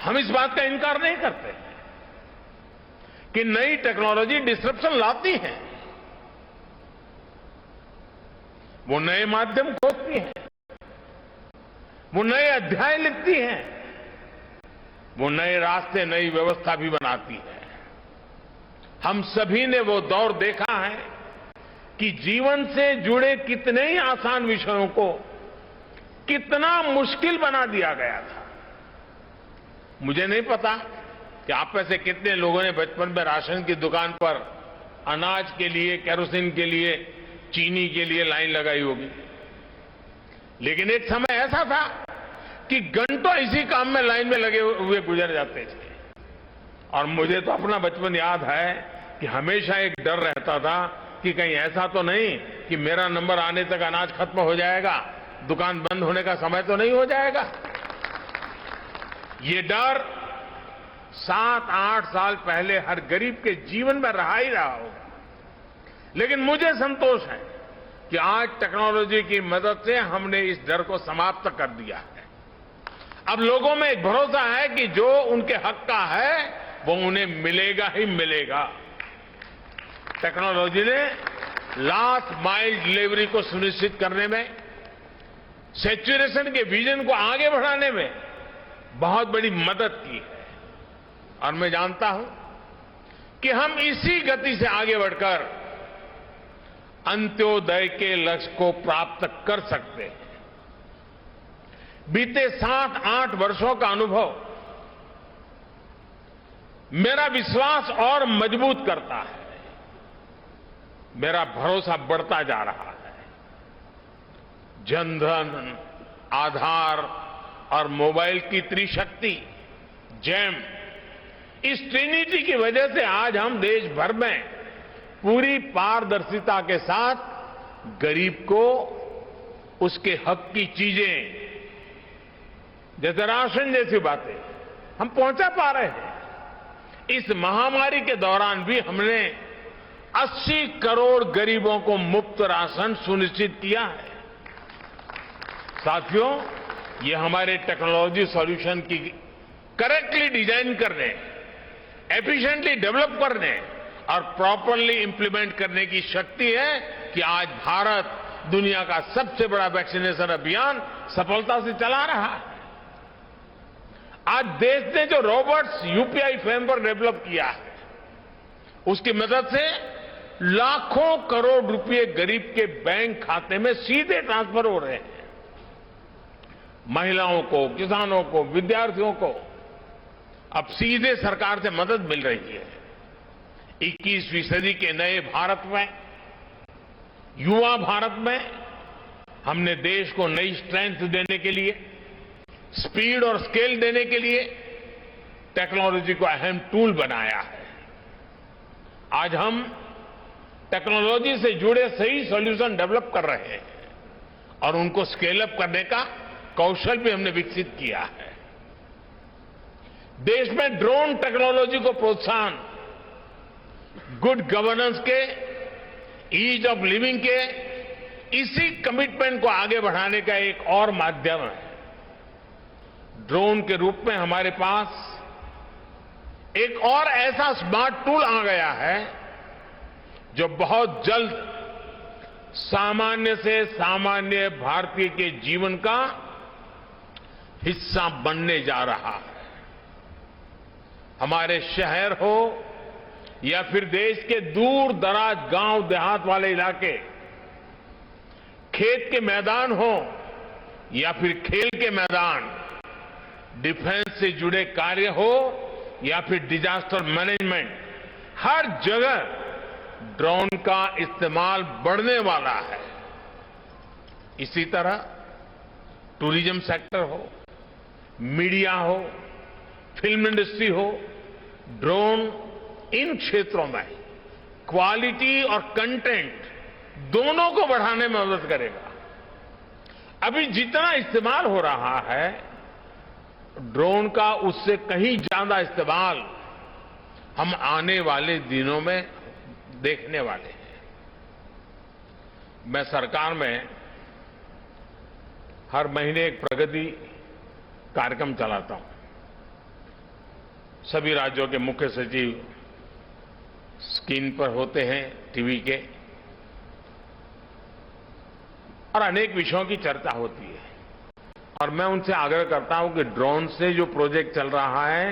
हम इस बात का इनकार नहीं करते कि नई टेक्नोलॉजी डिसरप्शन लाती है। वो नए माध्यम खोजती है, वो नए अध्याय लिखती है, वो नए रास्ते, नई व्यवस्था भी बनाती है। हम सभी ने वो दौर देखा है कि जीवन से जुड़े कितने ही आसान विषयों को कितना मुश्किल बना दिया गया था। मुझे नहीं पता कि आप में से कितने लोगों ने बचपन में राशन की दुकान पर अनाज के लिए, केरोसिन के लिए, चीनी के लिए लाइन लगाई होगी। लेकिन एक समय ऐसा था कि घंटों इसी काम में लाइन में लगे हुए गुजर जाते थे। और मुझे तो अपना बचपन याद है कि हमेशा एक डर रहता था कि कहीं ऐसा तो नहीं कि मेरा नंबर आने तक अनाज खत्म हो जाएगा, दुकान बंद होने का समय तो नहीं हो जाएगा। ये डर 7-8 साल पहले हर गरीब के जीवन में रहा ही रहा होगा। लेकिन मुझे संतोष है कि आज टेक्नोलॉजी की मदद से हमने इस डर को समाप्त कर दिया है। अब लोगों में एक भरोसा है कि जो उनके हक का है वो उन्हें मिलेगा ही मिलेगा। टेक्नोलॉजी ने लास्ट माइल डिलीवरी को सुनिश्चित करने में, सैचुरेशन के विजन को आगे बढ़ाने में बहुत बड़ी मदद की है। और मैं जानता हूं कि हम इसी गति से आगे बढ़कर अंत्योदय के लक्ष्य को प्राप्त कर सकते हैं। बीते 7-8 वर्षों का अनुभव मेरा विश्वास और मजबूत करता है। मेरा भरोसा बढ़ता जा रहा है। जनधन, आधार और मोबाइल की त्रिशक्ति, जैम, इस ट्रिनिटी की वजह से आज हम देश भर में पूरी पारदर्शिता के साथ गरीब को उसके हक की चीजें, जैसे राशन जैसी बातें, हम पहुंचा पा रहे हैं। इस महामारी के दौरान भी हमने 80 करोड़ गरीबों को मुफ्त राशन सुनिश्चित किया है। साथियों, ये हमारे टेक्नोलॉजी सॉल्यूशन की करेक्टली डिजाइन करने, एफिशिएंटली डेवलप करने और प्रॉपरली इंप्लीमेंट करने की शक्ति है कि आज भारत दुनिया का सबसे बड़ा वैक्सीनेशन अभियान सफलता से चला रहा है। आज देश ने जो रोबोट्स यूपीआई फ्रेमवर्क डेवलप किया है, उसकी मदद से लाखों करोड़ रुपए गरीब के बैंक खाते में सीधे ट्रांसफर हो रहे हैं। महिलाओं को, किसानों को, विद्यार्थियों को अब सीधे सरकार से मदद मिल रही है। 21वीं सदी के नए भारत में, युवा भारत में, हमने देश को नई स्ट्रेंथ देने के लिए, स्पीड और स्केल देने के लिए टेक्नोलॉजी को अहम टूल बनाया है। आज हम टेक्नोलॉजी से जुड़े सही सॉल्यूशन डेवलप कर रहे हैं और उनको स्केल अप करने का कौशल भी हमने विकसित किया है। देश में ड्रोन टेक्नोलॉजी को प्रोत्साहन, गुड गवर्नेंस के, ईज ऑफ लिविंग के, इसी कमिटमेंट को आगे बढ़ाने का एक और माध्यम है। ड्रोन के रूप में हमारे पास एक और ऐसा स्मार्ट टूल आ गया है जो बहुत जल्द सामान्य से सामान्य भारतीय के जीवन का हिस्सा बनने जा रहा है। हमारे शहर हो या फिर देश के दूर दराज गांव देहात वाले इलाके, खेत के मैदान हो या फिर खेल के मैदान, डिफेंस से जुड़े कार्य हो या फिर डिजास्टर मैनेजमेंट, हर जगह ड्रोन का इस्तेमाल बढ़ने वाला है। इसी तरह टूरिज्म सेक्टर हो, मीडिया हो, फिल्म इंडस्ट्री हो, ड्रोन इन क्षेत्रों में क्वालिटी और कंटेंट दोनों को बढ़ाने में मदद करेगा। अभी जितना इस्तेमाल हो रहा है ड्रोन का, उससे कहीं ज्यादा इस्तेमाल हम आने वाले दिनों में देखने वाले हैं। मैं सरकार में हर महीने एक प्रगति कार्यक्रम चलाता हूं। सभी राज्यों के मुख्य सचिव स्क्रीन पर होते हैं टीवी के और अनेक विषयों की चर्चा होती है और मैं उनसे आग्रह करता हूं कि ड्रोन से जो प्रोजेक्ट चल रहा है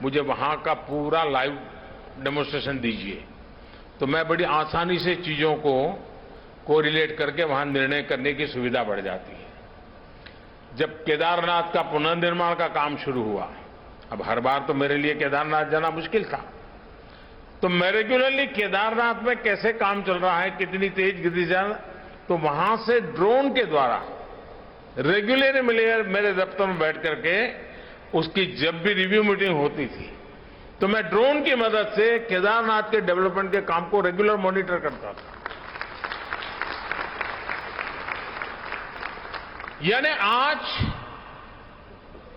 मुझे वहां का पूरा लाइव डेमोन्स्ट्रेशन दीजिए तो मैं बड़ी आसानी से चीजों को कोरिलेट करके वहां निर्णय करने की सुविधा बढ़ जाती है। जब केदारनाथ का पुनर्निर्माण का काम शुरू हुआ, अब हर बार तो मेरे लिए केदारनाथ जाना मुश्किल था, तो मैं रेगुलरली केदारनाथ में कैसे काम चल रहा है, कितनी तेज गति चल, तो वहां से ड्रोन के द्वारा रेगुलर मेरे दफ्तर में बैठ करके उसकी जब भी रिव्यू मीटिंग होती थी तो मैं ड्रोन की मदद से केदारनाथ के डेवलपमेंट के काम को रेगुलर मॉनिटर करता था। यानी आज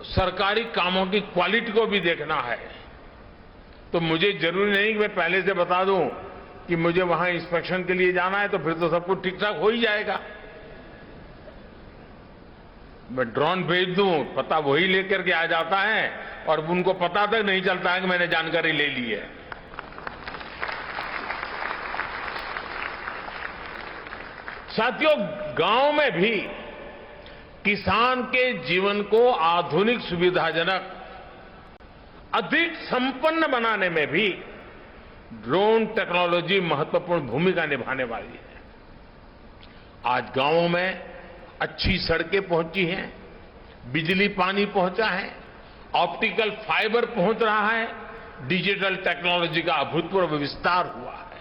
सरकारी कामों की क्वालिटी को भी देखना है तो मुझे जरूरी नहीं कि मैं पहले से बता दूं कि मुझे वहां इंस्पेक्शन के लिए जाना है तो फिर तो सब कुछ ठीक ठाक हो ही जाएगा। मैं ड्रोन भेज दूं, पता वही लेकर के आ जाता है और उनको पता तक नहीं चलता है कि मैंने जानकारी ले ली है। साथियों, गांव में भी किसान के जीवन को आधुनिक सुविधाजनक अधिक संपन्न बनाने में भी ड्रोन टेक्नोलॉजी महत्वपूर्ण भूमिका निभाने वाली है। आज गांवों में अच्छी सड़कें पहुंची हैं, बिजली पानी पहुंचा है, ऑप्टिकल फाइबर पहुंच रहा है, डिजिटल टेक्नोलॉजी का अभूतपूर्व विस्तार हुआ है।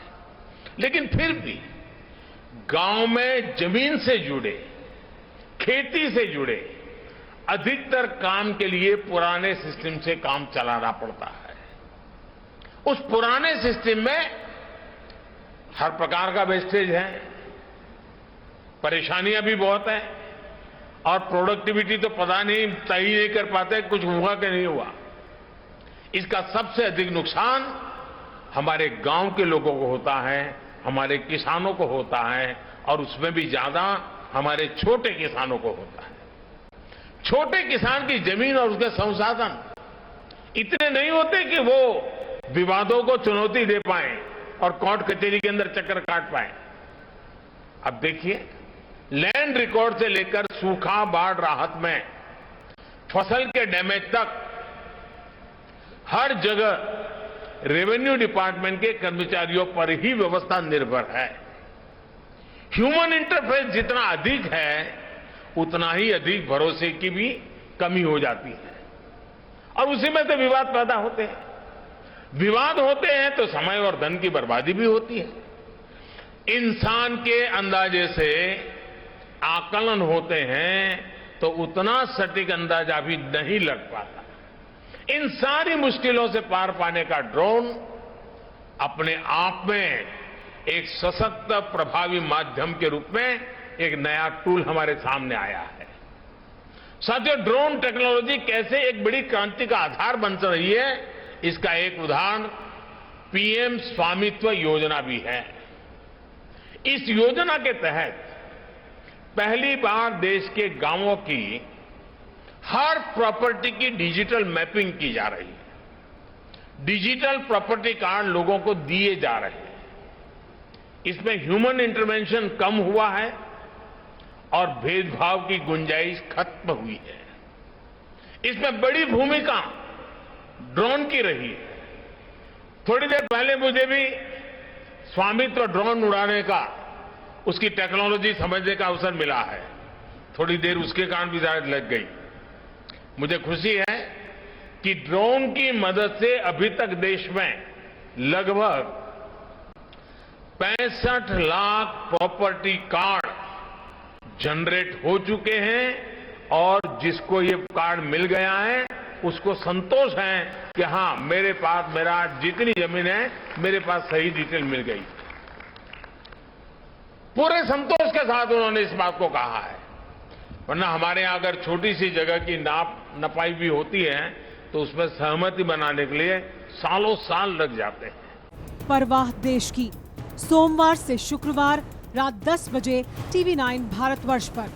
लेकिन फिर भी गांव में जमीन से जुड़े, खेती से जुड़े अधिकतर काम के लिए पुराने सिस्टम से काम चलाना पड़ता है। उस पुराने सिस्टम में हर प्रकार का वेस्टेज है, परेशानियां भी बहुत हैं और प्रोडक्टिविटी तो पता नहीं तय ही नहीं कर पाते कुछ हुआ कि नहीं हुआ। इसका सबसे अधिक नुकसान हमारे गांव के लोगों को होता है, हमारे किसानों को होता है और उसमें भी ज्यादा हमारे छोटे किसानों को होता है। छोटे किसान की जमीन और उसके संसाधन इतने नहीं होते कि वो विवादों को चुनौती दे पाए और कोर्ट कचहरी के अंदर चक्कर काट पाए। अब देखिए, लैंड रिकॉर्ड से लेकर सूखा, बाढ़ राहत में, फसल के डैमेज तक हर जगह रेवेन्यू डिपार्टमेंट के कर्मचारियों पर ही व्यवस्था निर्भर है। ह्यूमन इंटरफेस जितना अधिक है उतना ही अधिक भरोसे की भी कमी हो जाती है और उसी में से विवाद पैदा होते हैं। विवाद होते हैं तो समय और धन की बर्बादी भी होती है। इंसान के अंदाजे से आकलन होते हैं तो उतना सटीक अंदाजा भी नहीं लग पाता। इन सारी मुश्किलों से पार पाने का ड्रोन अपने आप में एक सशक्त, प्रभावी माध्यम के रूप में एक नया टूल हमारे सामने आया है। साथियों, ड्रोन टेक्नोलॉजी कैसे एक बड़ी क्रांति का आधार बन रही है, इसका एक उदाहरण पीएम स्वामित्व योजना भी है। इस योजना के तहत पहली बार देश के गांवों की हर प्रॉपर्टी की डिजिटल मैपिंग की जा रही है। डिजिटल प्रॉपर्टी कार्ड लोगों को दिए जा रहे हैं। इसमें ह्यूमन इंटरवेंशन कम हुआ है और भेदभाव की गुंजाइश खत्म हुई है। इसमें बड़ी भूमिका ड्रोन की रही है। थोड़ी देर पहले मुझे भी स्वामित्व ड्रोन उड़ाने का, उसकी टेक्नोलॉजी समझने का अवसर मिला है। थोड़ी देर उसके कारण भी शायद लग गई। मुझे खुशी है कि ड्रोन की मदद से अभी तक देश में लगभग 65 लाख प्रॉपर्टी कार्ड जनरेट हो चुके हैं और जिसको ये कार्ड मिल गया है उसको संतोष है कि हां, मेरे पास मेरा जितनी जमीन है मेरे पास सही डिटेल मिल गई। पूरे संतोष के साथ उन्होंने इस बात को कहा है। वरना हमारे यहां अगर छोटी सी जगह की नपाई भी होती है तो उसमें सहमति बनाने के लिए सालों साल लग जाते हैं। परवाह देश की, सोमवार से शुक्रवार रात 10 बजे TV9 भारतवर्ष पर।